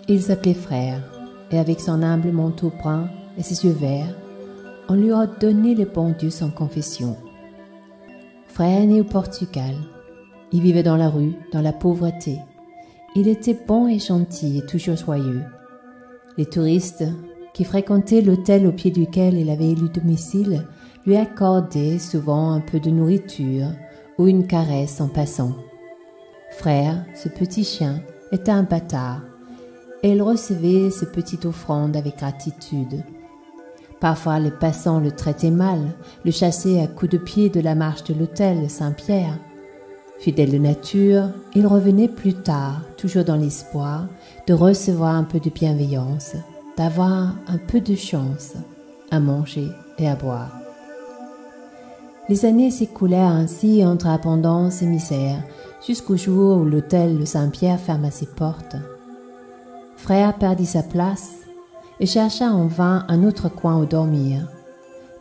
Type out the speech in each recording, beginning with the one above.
Il s'appelait Frère, et avec son humble manteau brun et ses yeux verts, on lui a donné le bon Dieu sans confession. Frère est né au Portugal. Il vivait dans la rue, dans la pauvreté. Il était bon et gentil et toujours joyeux. Les touristes qui fréquentaient l'hôtel au pied duquel il avait élu domicile lui accordaient souvent un peu de nourriture ou une caresse en passant. Frère, ce petit chien, était un bâtard, et il recevait ses petites offrandes avec gratitude. Parfois, les passants le traitaient mal, le chassaient à coups de pied de la marche de l'hôtel Saint-Pierre. Fidèle de nature, il revenait plus tard, toujours dans l'espoir de recevoir un peu de bienveillance, d'avoir un peu de chance à manger et à boire. Les années s'écoulèrent ainsi entre abondance et misère, jusqu'au jour où l'hôtel Saint-Pierre ferma ses portes. Frère perdit sa place et chercha en vain un autre coin où dormir,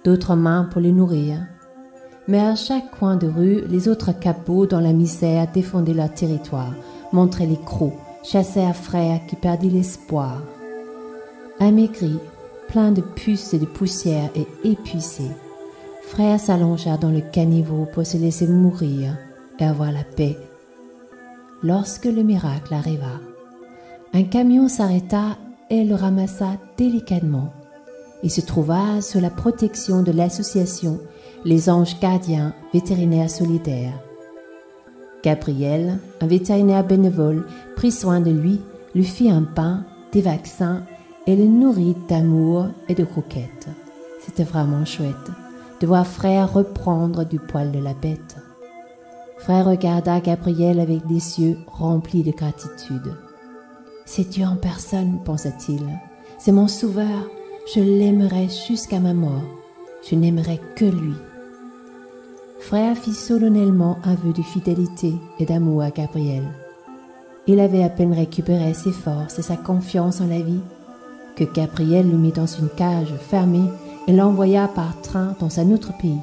d'autres mains pour le nourrir. Mais à chaque coin de rue, les autres capots dans la misère défendaient leur territoire, montraient les crocs, chassèrent Frère qui perdit l'espoir. Amaigri, plein de puces et de poussière et épuisé, Frère s'allongea dans le caniveau pour se laisser mourir et avoir la paix. Lorsque le miracle arriva, un camion s'arrêta et le ramassa délicatement. Il se trouva sous la protection de l'association Les Anges Gardiens Vétérinaires Solidaires. Gabriel, un vétérinaire bénévole, prit soin de lui fit un pain, des vaccins et le nourrit d'amour et de croquettes. C'était vraiment chouette de voir Frère reprendre du poil de la bête. Frère regarda Gabriel avec des yeux remplis de gratitude. « C'est Dieu en personne, pensa-t-il. C'est mon sauveur. Je l'aimerai jusqu'à ma mort. Je n'aimerai que lui. » Frère fit solennellement un vœu de fidélité et d'amour à Gabriel. Il avait à peine récupéré ses forces et sa confiance en la vie que Gabriel le mit dans une cage fermée et l'envoya par train dans un autre pays.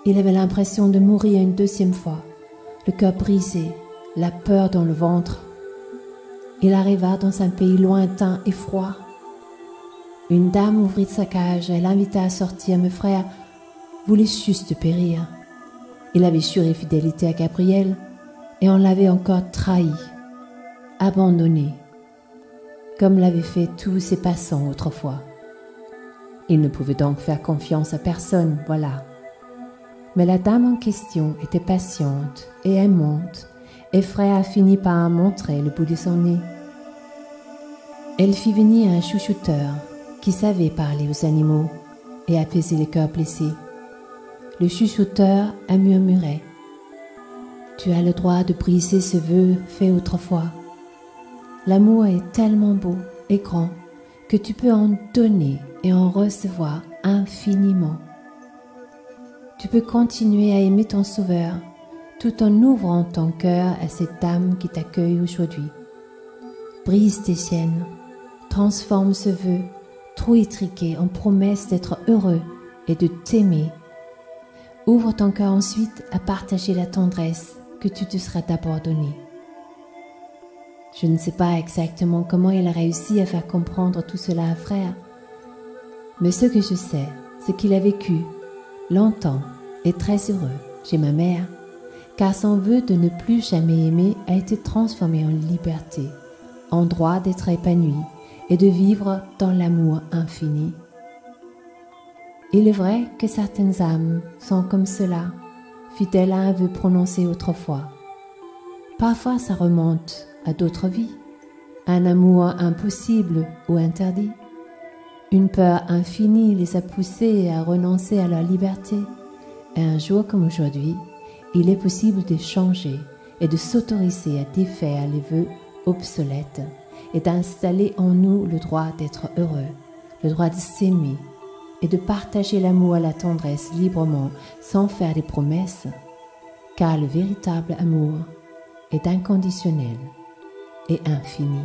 Il avait l'impression de mourir une deuxième fois, le cœur brisé, la peur dans le ventre. Il arriva dans un pays lointain et froid. Une dame ouvrit sa cage et l'invita à sortir, mais Frère voulait juste périr. Il avait juré fidélité à Gabriel et on l'avait encore trahi, abandonné, comme l'avaient fait tous ses passants autrefois. Il ne pouvait donc faire confiance à personne, voilà. Mais la dame en question était patiente et aimante, et Frère finit par montrer le bout de son nez. Elle fit venir un chouchouteur qui savait parler aux animaux et apaiser les cœurs blessés. Le chouchouteur a murmuré « Tu as le droit de briser ce vœu fait autrefois. L'amour est tellement beau et grand que tu peux en donner et en recevoir infiniment. Tu peux continuer à aimer ton Sauveur tout en ouvrant ton cœur à cette dame qui t'accueille aujourd'hui. Brise tes chaînes, transforme ce vœu trop étriqué en promesse d'être heureux et de t'aimer. Ouvre ton cœur ensuite à partager la tendresse que tu te seras d'abord donnée. » Je ne sais pas exactement comment il a réussi à faire comprendre tout cela à Frère, mais ce que je sais, c'est qu'il a vécu longtemps et très heureux chez ma mère, car son vœu de ne plus jamais aimer a été transformé en liberté, en droit d'être épanoui et de vivre dans l'amour infini. Il est vrai que certaines âmes sont comme cela, fidèles à un vœu prononcé autrefois. Parfois ça remonte à d'autres vies, un amour impossible ou interdit. Une peur infinie les a poussés à renoncer à leur liberté. Et un jour comme aujourd'hui, il est possible de changer et de s'autoriser à défaire les vœux obsolètes et d'installer en nous le droit d'être heureux, le droit de s'aimer et de partager l'amour et la tendresse librement sans faire des promesses, car le véritable amour est inconditionnel et infini.